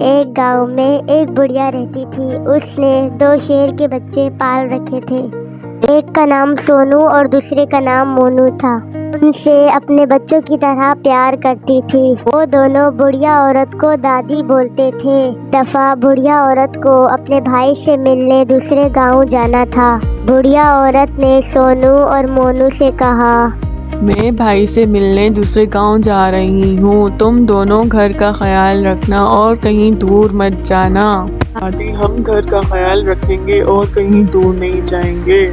एक गांव में एक बुढ़िया रहती थी। उसने 2 शेर के बच्चे पाल रखे थे। एक का नाम सोनू और दूसरे का नाम मोनू था। उनसे अपने बच्चों की तरह प्यार करती थी। वो दोनों बुढ़िया औरत को दादी बोलते थे। दफा बुढ़िया औरत को अपने भाई से मिलने दूसरे गांव जाना था। बुढ़िया औरत ने सोनू और मोनू से कहा, मैं भाई से मिलने दूसरे गांव जा रही हूँ। तुम दोनों घर का ख्याल रखना और कहीं दूर मत जाना। दादी, हम घर का ख्याल रखेंगे और कहीं दूर नहीं जाएंगे।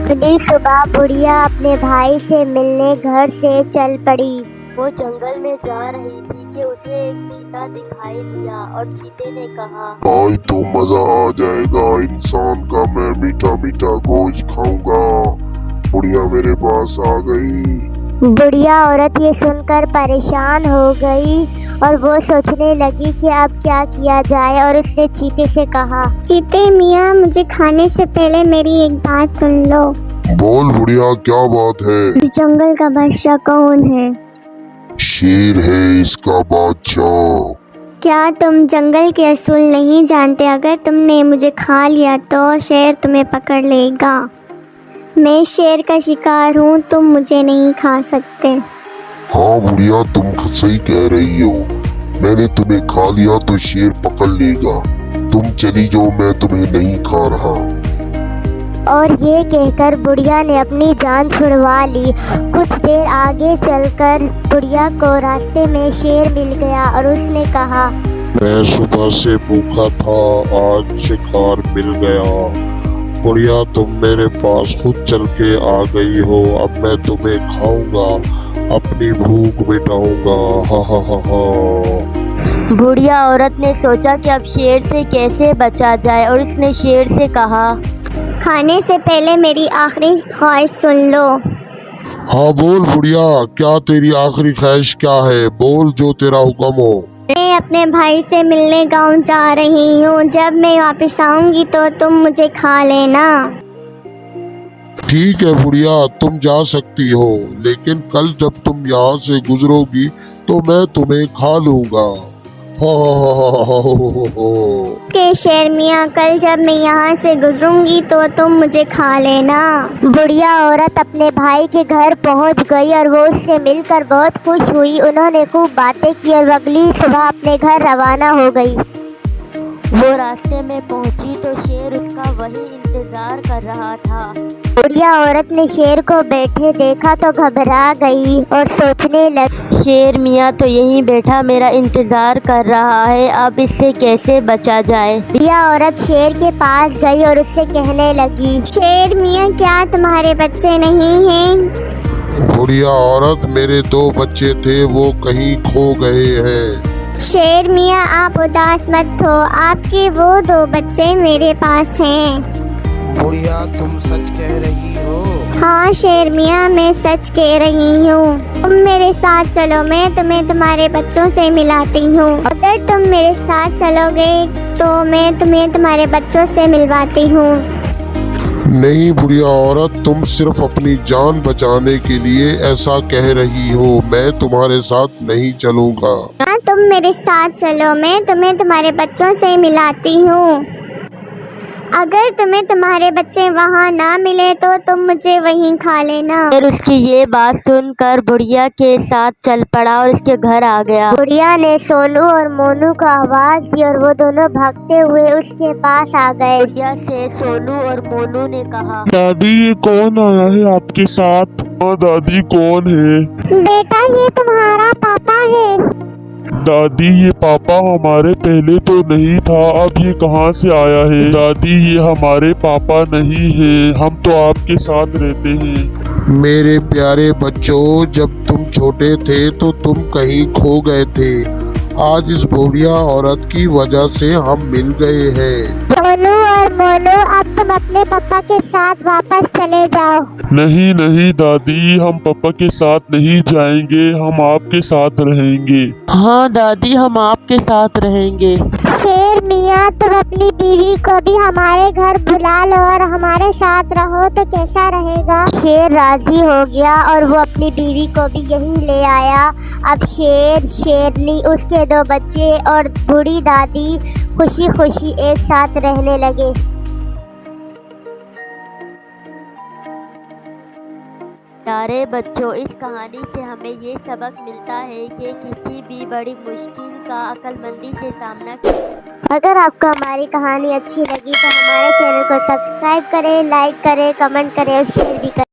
अगली सुबह बुढ़िया अपने भाई से मिलने घर से चल पड़ी। वो जंगल में जा रही थी कि उसे एक चीता दिखाई दिया और चीते ने कहा, आज तो मजा आ जाएगा इंसान का, मैं मीठा मीठा गोश्त खाऊंगा। बुढ़िया मेरे पास आ गई। बुढ़िया औरत ये सुनकर परेशान हो गई और वो सोचने लगी कि अब क्या किया जाए और उसने चीते से कहा, चीते मियाँ, मुझे खाने से पहले मेरी एक बात सुन लो। बोल बुढ़िया, क्या बात है? इस जंगल का बादशाह कौन है? शेर है इसका बादशाह। क्या तुम जंगल के असूल नहीं जानते? अगर तुमने मुझे खा लिया तो शेर तुम्हें पकड़ लेगा। मैं शेर का शिकार हूँ, तुम मुझे नहीं खा सकते। हाँ बुढ़िया, तुम सही कह रही हो। मैंने तुम्हें खा लिया तो शेर पकड़ लेगा। तुम चली जाओ, मैं तुम्हें नहीं खा रहा। और ये कहकर बुढ़िया ने अपनी जान छुड़वा ली। कुछ देर आगे चलकर बुढ़िया को रास्ते में शेर मिल गया और उसने कहा, मैं सुबह से भूखा था, आज शिकार मिल गया। बुढ़िया, तुम मेरे पास खुद चल के आ गई हो। अब मैं तुम्हें खाऊंगा, अपनी भूख मिटाऊंगा। हा हा हा हा। बुढ़िया औरत ने सोचा कि अब शेर से कैसे बचा जाए और उसने शेर से कहा, खाने से पहले मेरी आखिरी ख्वाहिश सुन लो। हाँ बोल बुढ़िया, क्या तेरी आखिरी ख्वाहिश क्या है? बोल, जो तेरा हुक्म हो। मैं अपने भाई से मिलने गांव जा रही हूँ। जब मैं वापस आऊंगी तो तुम मुझे खा लेना। ठीक है बुढ़िया, तुम जा सकती हो, लेकिन कल जब तुम यहाँ से गुजरोगी तो मैं तुम्हें खा लूंगा। के शेर मियाँ, कल जब मैं यहाँ से गुजरूंगी तो तुम मुझे खा लेना। बुढ़िया औरत अपने भाई के घर पहुँच गई और वो उससे मिलकर बहुत खुश हुई। उन्होंने खूब बातें की और अगली सुबह अपने घर रवाना हो गई। वो रास्ते में पहुंची तो शेर उसका वही इंतजार कर रहा था। बुढ़िया औरत ने शेर को बैठे देखा तो घबरा गई और सोचने लगी, शेर मियाँ तो यहीं बैठा मेरा इंतजार कर रहा है, अब इससे कैसे बचा जाए। बुढ़िया औरत शेर के पास गई और उससे कहने लगी, शेर मियाँ, क्या तुम्हारे बच्चे नहीं हैं? बुढ़िया औरत, मेरे 2 बच्चे थे, वो कहीं खो गए हैं। शेर मियाँ, आप उदास मत हो, आपके वो 2 बच्चे मेरे पास हैं। बुढ़िया, तुम सच कह रही हो? हाँ शेर मियाँ, मैं सच कह रही हूँ। तुम मेरे साथ चलो, मैं तुम्हें तुम्हारे बच्चों से मिलाती हूँ। अगर तुम मेरे साथ चलोगे तो मैं तुम्हें तुम्हारे बच्चों से मिलवाती हूँ। नहीं बुढ़िया औरत, तुम सिर्फ अपनी जान बचाने के लिए ऐसा कह रही हो। मैं तुम्हारे साथ नहीं चलूँगा। हाँ, तुम मेरे साथ चलो, मैं तुम्हें तुम्हारे बच्चों से मिलाती हूँ। अगर तुम्हें तुम्हारे बच्चे वहाँ ना मिले तो तुम मुझे वहीं खा लेना। फिर उसकी ये बात सुनकर बुढ़िया के साथ चल पड़ा और उसके घर आ गया। बुढ़िया ने सोनू और मोनू को आवाज दी और वो दोनों भागते हुए उसके पास आ गए। बुढ़िया से सोनू और मोनू ने कहा, दादी, ये कौन आया है आपके साथ? हाँ दादी, कौन है? बेटा, ये तुम्हारा पापा है। दादी, ये पापा हमारे पहले तो नहीं था, अब ये कहाँ से आया है? दादी, ये हमारे पापा नहीं है, हम तो आपके साथ रहते हैं। मेरे प्यारे बच्चों, जब तुम छोटे थे तो तुम कहीं खो गए थे। आज इस बुढ़िया औरत की वजह से हम मिल गए हैं। सोनू और मोनू, अब तुम अपने पापा के साथ वापस चले जाओ। नहीं नहीं दादी, हम पापा के साथ नहीं जाएंगे, हम आपके साथ रहेंगे। हाँ दादी, हम आपके साथ रहेंगे। शेर मियाँ, तुम अपनी बीवी को भी हमारे घर बुला लो और हमारे साथ रहो तो कैसा रहेगा? शेर राजी हो गया और वो अपनी बीवी को भी यहीं ले आया। अब शेर, शेरनी, उसके 2 बच्चे और बूढ़ी दादी खुशी खुशी एक साथ रहने लगे। प्यारे बच्चों, इस कहानी से हमें ये सबक मिलता है कि किसी भी बड़ी मुश्किल का अक्लमंदी से सामना करें। अगर आपको हमारी कहानी अच्छी लगी तो हमारे चैनल को सब्सक्राइब करें, लाइक करें, कमेंट करें और शेयर भी करें।